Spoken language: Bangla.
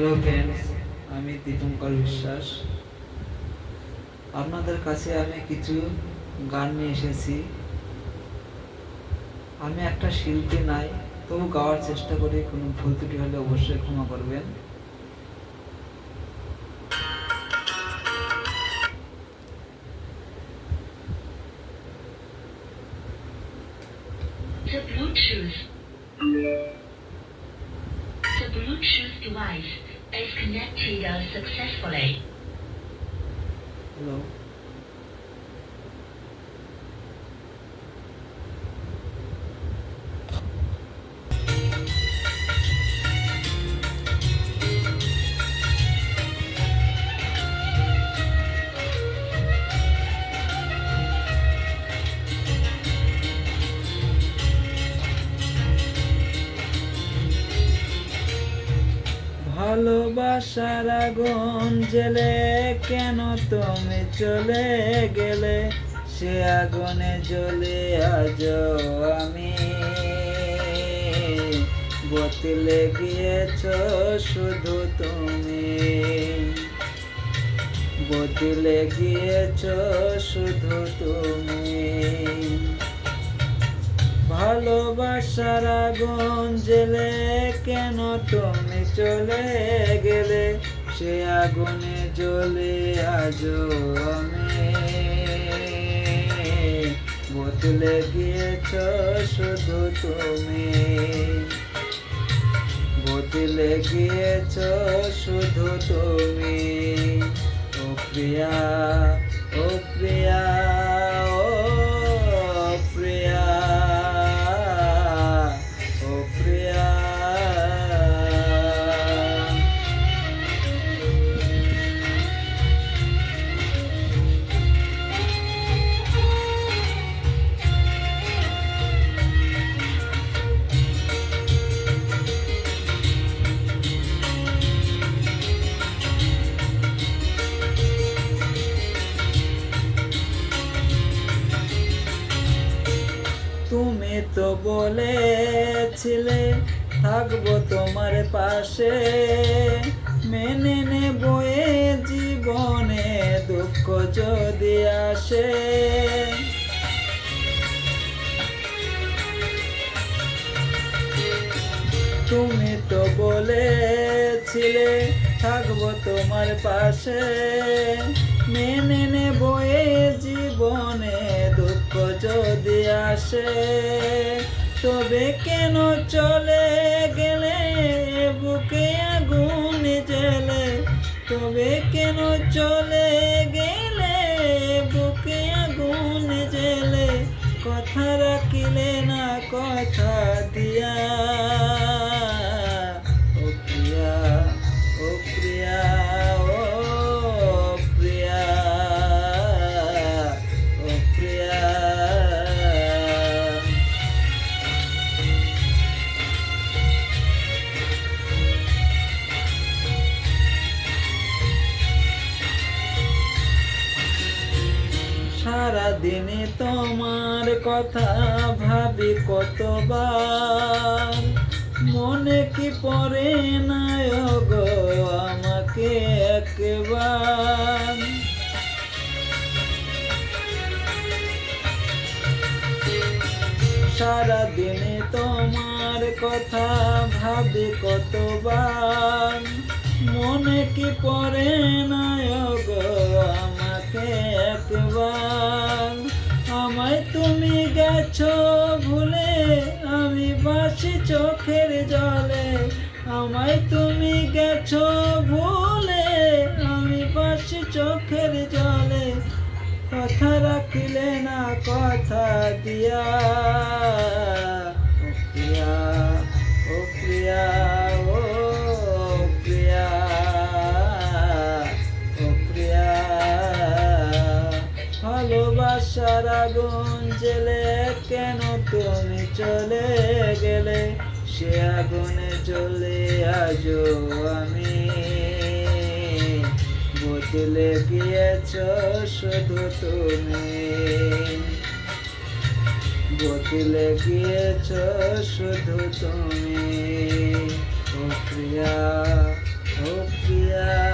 হ্যালো ফ্রেন্ডস, আমি দীপঙ্কর বিশ্বাস। আপনাদের কাছে আমি কিছু গান নিয়ে এসেছি। আমি একটা শিল্পী নাই, তবু গাওয়ার চেষ্টা করি। কোনো ভুল ত্রুটি হলে অবশ্যই ক্ষমা করবেন। The Bluetooth device is connected successfully. Hello, ভালোবাসার আগুন জ্বেলে কেন তুমি চলে গেলে? সে আগুনে জ্বলে আজ আমি, বদলে গিয়েছ শুধু তুমি, বদলে গিয়েছ শুধু তুমি। ভালোবাসার আগুন জ্বেলে কেন তুমি চলে গেলে? সে আগুনে জ্বলে আজও আমি, বদলে গিয়েছ শুধু তুমি, বদলে গিয়েছ শুধু তুমি। ও প্রিয়া, ও প্রিয়া, ও প্রিয়া, ও প্রিয়া। তুমি তো বলেছিলে থাকবো তোমার পাশে, মেনে নেব এ জীবনে দুঃখ যদি আসে। তুমি তো বলেছিলে থাকবো তোমার পাশে, মেনে নেব এ জীবনে দুঃখ যদি আসে। তবে কেন চলে গেলে বুকে আগুন জ্বেলে? তবে কেন চলে গেলে বুকে আগুন জ্বেলে? কথা রাখিলে না কথা দিয়া। ও প্রিয়া, ও প্রিয়া, ও প্রিয়া, ও প্রিয়া। সারাদিনে তোমার কথা ভাবি কতবার, মনে কি পড়ে না গো আমাকে একবার? সারাদিনে তোমার কথা ভাবি কতবার, মনে কি পড়ে না গো আমাকে একবার? আমায় তুমি গেছো ভুলে, আমি বাসি চোখের জলে। আমায় তুমি গেছো ভুলে, আমি বাসি চোখের জলে। কথা রাখিলে না কথা দিয়া। ও প্রিয়া, ও প্রিয়া, ও প্রিয়া, ও প্রিয়া। ভালোবাসার আগুন জ্বেলে কেন তুমি চলে গেলে? সে আগুনে জ্বলে আজও আমি, বদলে গিয়েছ শুধু তুমি, বদলে গিয়েছ শুধু তুমি। ও প্রিয়া, ও ও প্রিয়া